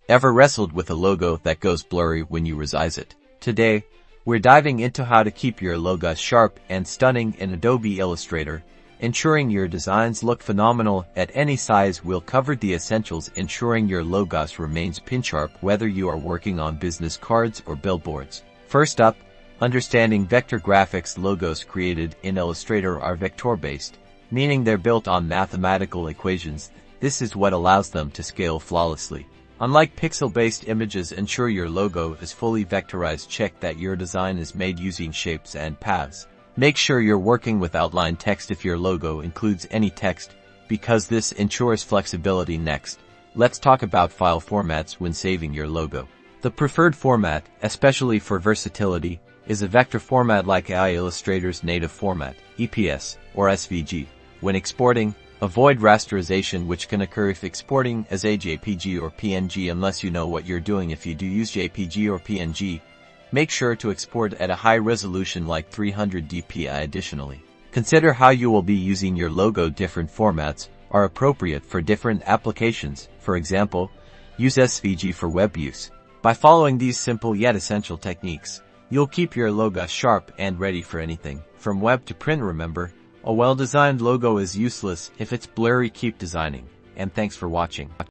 Ever wrestled with a logo that goes blurry when you resize it? Today, we're diving into how to keep your logo sharp and stunning in Adobe Illustrator, ensuring your designs look phenomenal at any size. We'll cover the essentials ensuring your logos remains pin-sharp whether you are working on business cards or billboards. First up, understanding vector graphics. Logos created in Illustrator are vector-based, meaning they're built on mathematical equations. This is what allows them to scale flawlessly. Unlike pixel-based images, ensure your logo is fully vectorized. Check that your design is made using shapes and paths. Make sure you're working with outline text if your logo includes any text, because this ensures flexibility. Next, let's talk about file formats when saving your logo. The preferred format, especially for versatility, is a vector format like Illustrator's native format, EPS, or SVG. When exporting, avoid rasterization, which can occur if exporting as a JPG or PNG unless you know what you're doing. If you do use JPG or PNG, make sure to export at a high resolution like 300 dpi. Additionally, consider how you will be using your logo. Different formats are appropriate for different applications. For example, use SVG for web use. By following these simple yet essential techniques, you'll keep your logo sharp and ready for anything, from web to print. Remember, a well-designed logo is useless if it's blurry. Keep designing, and thanks for watching.